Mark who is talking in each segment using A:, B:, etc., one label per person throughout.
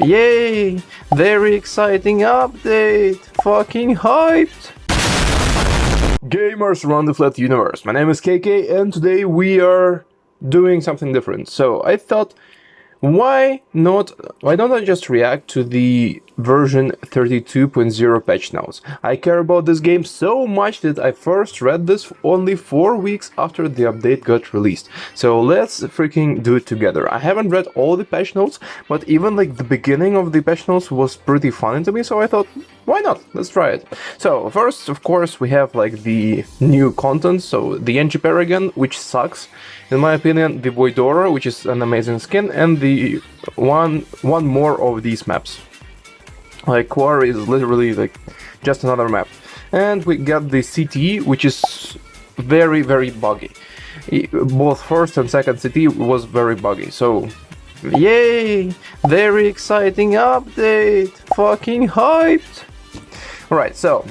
A: Yay! Very exciting update! Fucking hyped! Gamers around the flat universe, my name is KK and today we are doing something different. So I thought, why don't I just react to the version 32.0 patch notes? I care about this game so much that I first read this only 4 weeks after the update got released. So let's freaking do it together. I haven't read all the patch notes, but even like the beginning of the patch notes was pretty funny to me, so I thought, why not? Let's try it. So first, of course, we have like the new content, so the NG Paragon, which sucks, in my opinion, the Voidora, which is an amazing skin, and the one more of these maps. Like Quarry is literally like just another map. And we got the CT, which is very, very buggy. Both first and second CT was very buggy, so yay! Very exciting update! Fucking hyped! Alright, so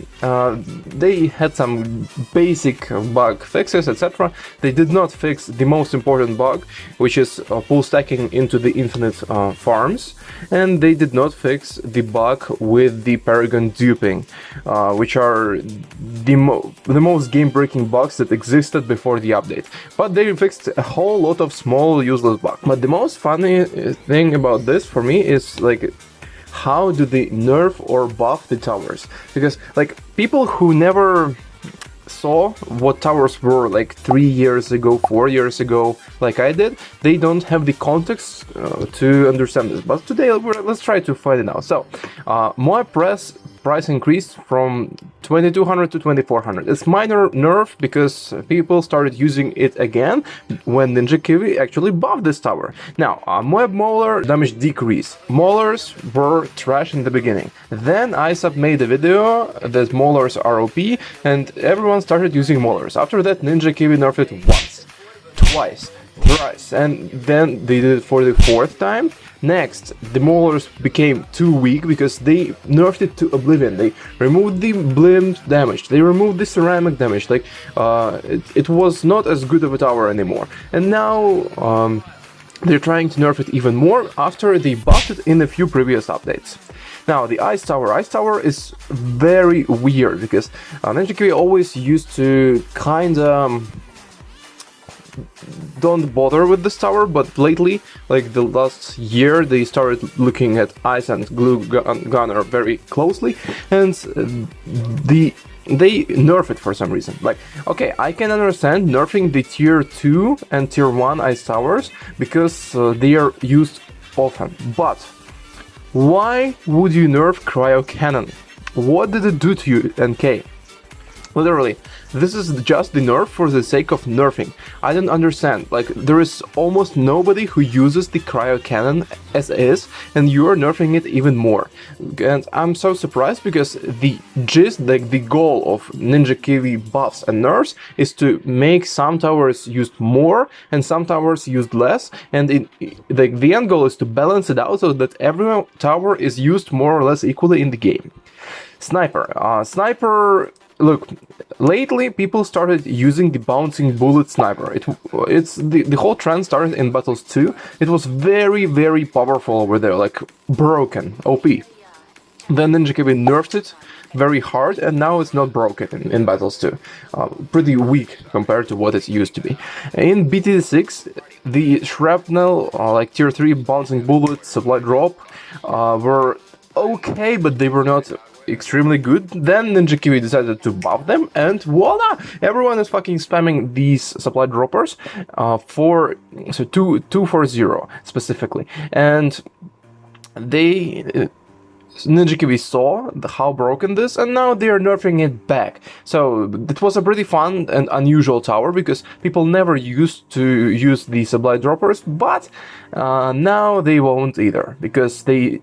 A: they had some basic bug fixes, etc. They did not fix the most important bug, which is pull stacking into the infinite farms, and they did not fix the bug with the Paragon duping, which are the most game-breaking bugs that existed before the update. But they fixed a whole lot of small useless bugs. But the most funny thing about this for me is like, how do they nerf or buff the towers? Because like people who never saw what towers were like 3 years ago, 4 years ago, like I did, they don't have the context to understand this. But today let's try to find it out. So more price increased from 2200 to 2400. It's minor nerf because people started using it again when Ninja Kiwi actually buffed this tower. Now, Moab Mauler damage decrease. Maulers were trash in the beginning. Then ISAP made a video that Maulers are OP and everyone started using Maulers. After that, Ninja Kiwi nerfed it once, twice, thrice, and then they did it for the fourth time. Next, the Maulers became too weak because they nerfed it to oblivion. They removed the blimp damage, they removed the ceramic damage, like it was not as good of a tower anymore. And now they're trying to nerf it even more after they buffed it in a few previous updates. Now, the Ice Tower is very weird because Ninja Kiwi always used to kinda don't bother with this tower, but lately, like the last year, they started looking at Ice and Glue Gunner very closely, and they nerf it for some reason. Like, okay, I can understand nerfing the tier 2 and tier 1 Ice Towers because they are used often, but why would you nerf Cryo Cannon? What did it do to you, NK? Literally, this is just the nerf for the sake of nerfing. I don't understand, like, there is almost nobody who uses the Cryo Cannon as is, and you are nerfing it even more. And I'm so surprised because the gist, like the goal of Ninja Kiwi buffs and nerfs is to make some towers used more and some towers used less, and the end goal is to balance it out so that every tower is used more or less equally in the game. Sniper, look, lately people started using the bouncing bullet sniper. The whole trend started in Battles 2. It was very, very powerful over there, like broken, OP. Then Ninja Kiwi nerfed it very hard, and now it's not broken in Battles 2. Pretty weak compared to what it used to be. In BTD6, the shrapnel, like tier 3 bouncing bullet, supply drop, were okay, but they were not extremely good. Then Ninja Kiwi decided to buff them, and voila! Everyone is fucking spamming these supply droppers for 240 specifically, and Ninja Kiwi saw how broken this, and now they are nerfing it back. So it was a pretty fun and unusual tower because people never used to use the supply droppers, but now they won't either because they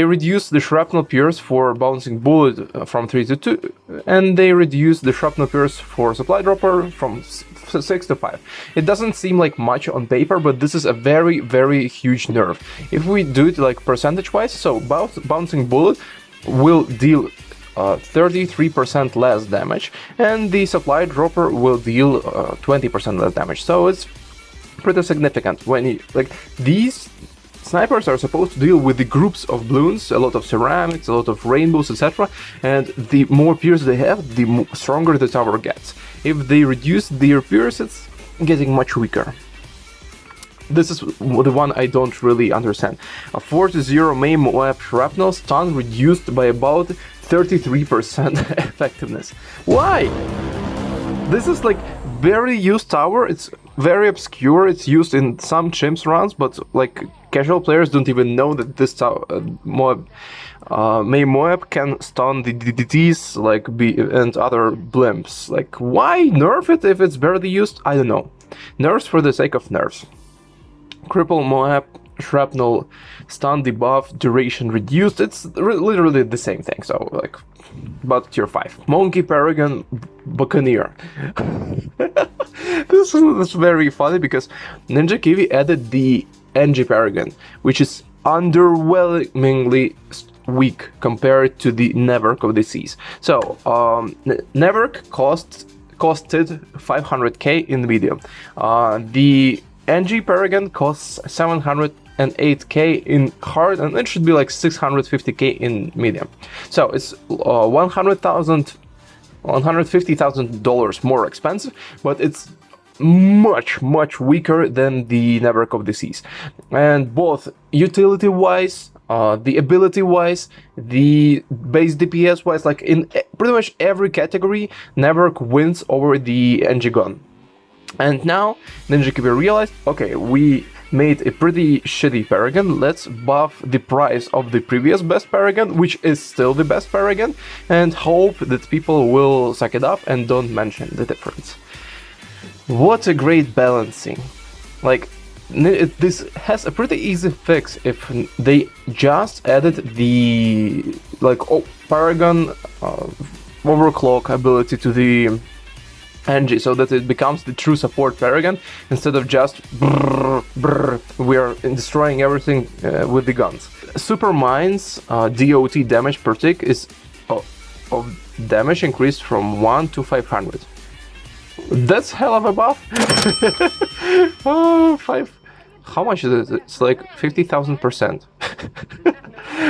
A: reduced the shrapnel pierce for bouncing bullet from 3 to 2, and they reduced the shrapnel pierce for supply dropper from 6 to 5. It doesn't seem like much on paper, but this is a very, very huge nerf. If we do it like percentage-wise, so bouncing bullet will deal 33% less damage, and the supply dropper will deal 20% less damage. So it's pretty significant when you, like, these snipers are supposed to deal with the groups of balloons, a lot of ceramics, a lot of rainbows, etc. And the more peers they have, the stronger the tower gets. If they reduce their peers, it's getting much weaker. This is the one I don't really understand. A 4-0 main Moab shrapnel stun reduced by about 33% effectiveness. Why? This is like very used tower. It's very obscure. It's used in some chimps runs, but like casual players don't even know that this Moab, main Moab can stun the DDTs like and other blimps. Like, why nerf it if it's barely used? I don't know. Nerfs for the sake of nerfs. Cripple Moab shrapnel stun debuff duration reduced. It's literally the same thing. So like, but tier 5. Monkey Paragon Buccaneer. This is very funny because Ninja Kiwi added the NG Paragon, which is underwhelmingly weak compared to the Network of the Seas. So Network costed 500k in medium. The NG Paragon costs 708k in hard, and it should be like 650k in medium. So it's $150,000 more expensive, but it's much weaker than the Network of the Seas. And both utility wise, the ability wise, the base DPS wise, like in pretty much every category, Network wins over the NG gun. And now Ninja Kiwi realized, okay, we made a pretty shitty Paragon, let's buff the price of the previous best Paragon, which is still the best Paragon, and hope that people will suck it up and don't mention the difference. What a great balancing. Like, this has a pretty easy fix if they just added the Paragon overclock ability to the NG, so that it becomes the true support Paragon instead of just we are destroying everything with the guns. Super Mines DOT damage per tick is of damage increased from 1 to 500. That's hell of a buff. Oh, 5. How much is it? It's like 50,000%.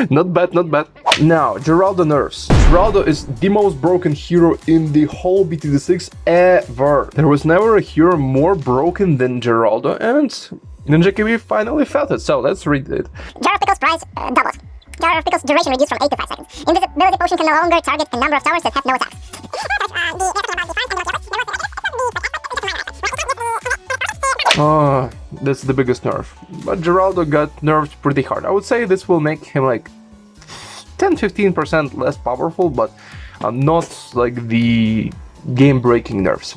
A: Not bad, not bad. Now, Geraldo nerfs. Geraldo is the most broken hero in the whole BTD6 ever. There was never a hero more broken than Geraldo, and Ninja Kiwi finally felt it. So let's read it.
B: Jar of Pickles price doubles. Jar of Pickles duration reduced from 8 to 5 seconds. Invisibility potion can no longer target a number of towers that have no attacks.
A: Oh, that's the biggest nerf. But Geraldo got nerfed pretty hard. I would say this will make him like 10-15% less powerful, but not like the game-breaking nerfs.